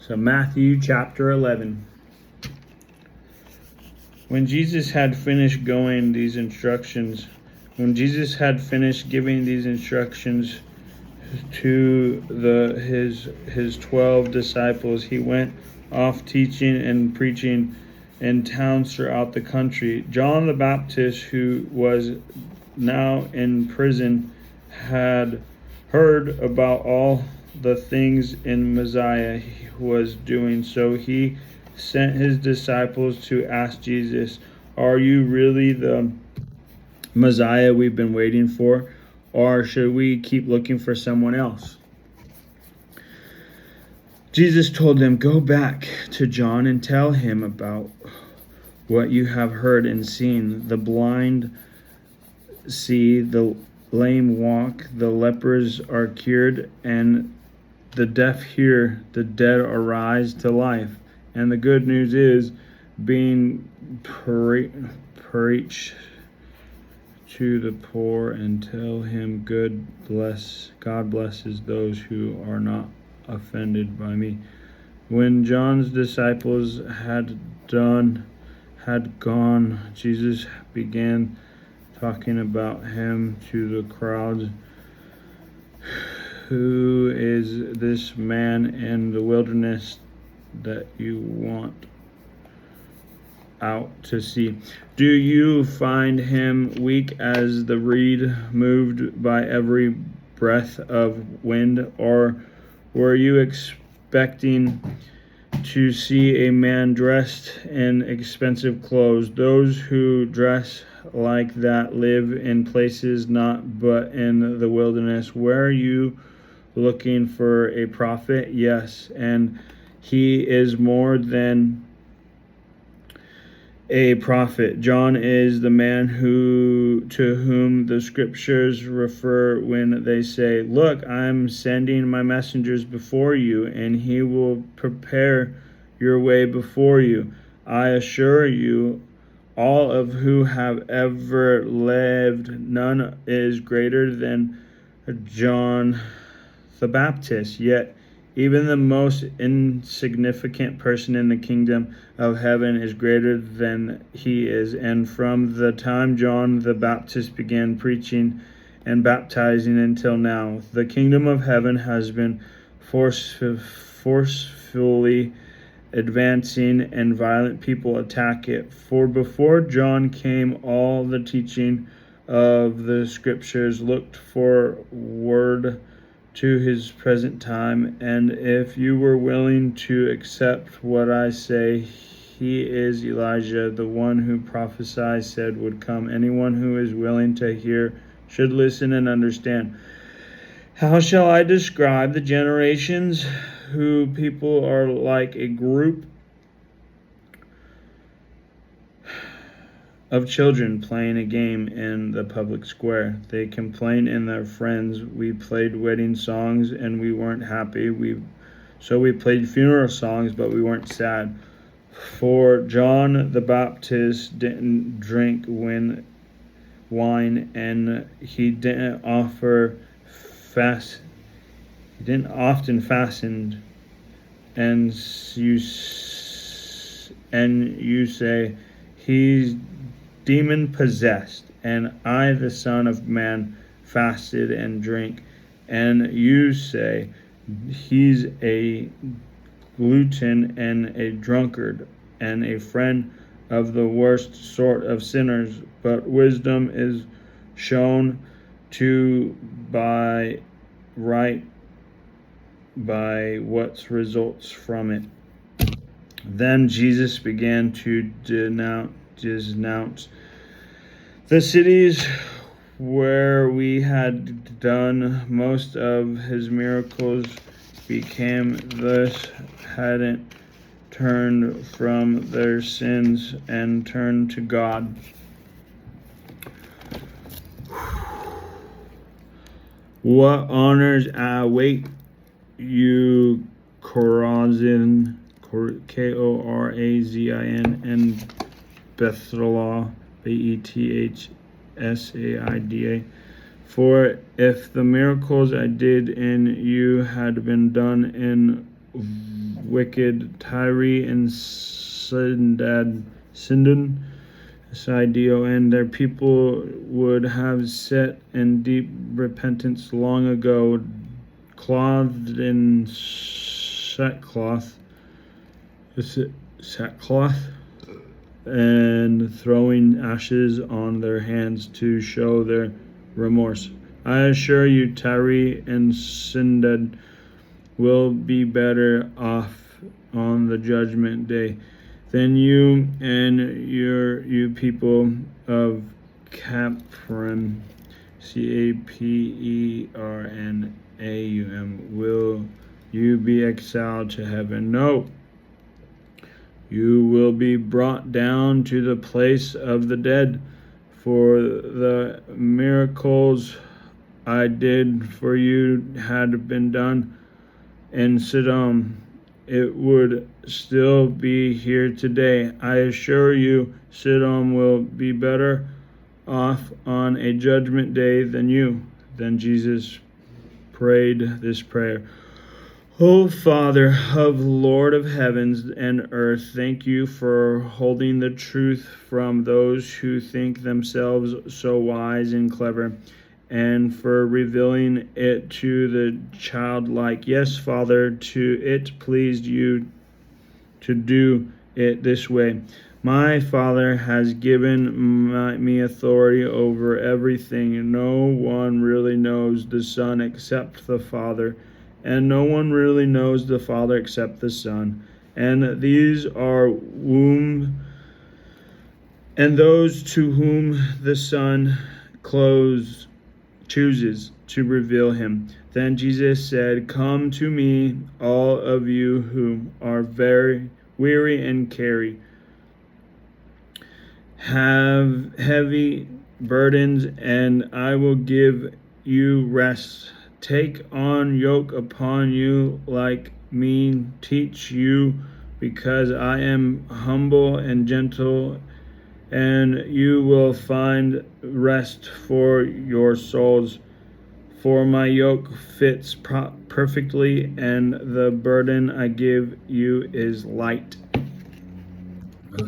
So Matthew chapter 11. When Jesus had finished giving these instructions to his 12 disciples, he went off teaching and preaching in towns throughout the country. John the Baptist, who was now in prison, had heard about all the things in Messiah was doing, so he sent his disciples to ask Jesus, "Are you really the Messiah we've been waiting for, or should we keep looking for someone else?" Jesus told them, "Go back to John and tell him about what you have heard and seen. The blind see, the lame walk, the lepers are cured, and the deaf hear, the dead arise to life. And the good news is being preached to the poor, and tell him God blesses those who are not offended by me." When John's disciples had gone, Jesus began talking about him to the crowds. "Who is this man in the wilderness that you want out to see? Do you find him weak as the reed, moved by every breath of wind? Or were you expecting to see a man dressed in expensive clothes? Those who dress like that live in places not but in the wilderness. Were you looking for a prophet? Yes, and he is more than a prophet. John is the man to whom the scriptures refer when they say, 'Look, I'm sending my messengers before you, and he will prepare your way before you.' I assure you, all of who have ever lived, none is greater than John the Baptist. Yet even the most insignificant person in the kingdom of heaven is greater than he is. And from the time John the Baptist began preaching and baptizing until now, the kingdom of heaven has been forcefully advancing, and violent people attack it. For before John came, all the teaching of the scriptures looked forward to his present time. And if you were willing to accept what I say, he is Elijah, the one who prophesied said would come. Anyone who is willing to hear should listen and understand. How shall I describe the generations who people are like a group of children playing a game in the public square? They complain in their friends, 'We played wedding songs and we weren't happy. So we played funeral songs, but we weren't sad.' For John the Baptist didn't drink wine, and he didn't often fasten. And you say he's demon possessed, and I, the Son of Man, fasted and drink, and you say he's a glutton and a drunkard and a friend of the worst sort of sinners. But wisdom is shown to by what results from it." Then Jesus began to denounce the cities where we had done most of his miracles, became thus hadn't turned from their sins and turned to God. What honors await you, Chorazin, Korazin, and Bethsaida, Bethsaida? For if the miracles I did in you had been done in wicked Tyre and Sidon, and their people would have set in deep repentance long ago, clothed in sackcloth, and throwing ashes on their hands to show their remorse. I assure you, Tyre and Sidon will be better off on the judgment day than you and you people of Capernaum, Capernaum. Will you be exiled to heaven? No. You will be brought down to the place of the dead. For the miracles I did for you had been done in Sodom, it would still be here today. I assure you, Sodom will be better off on a judgment day than you. Then Jesus prayed this prayer. O Father, Lord of heavens and earth, thank you for holding the truth from those who think themselves so wise and clever, and for revealing it to the childlike. Yes, Father, to it pleased you to do it this way. My Father has given me authority over everything. No one really knows the Son except the Father, and no one really knows the Father except the Son. And these are and those to whom the Son chooses to reveal him. Then Jesus said, Come to me, all of you who are very weary and have heavy burdens, and I will give you rest. Take on yoke upon you like me, teach you, because I am humble and gentle, and you will find rest for your souls. For my yoke fits perfectly, and the burden I give you is light.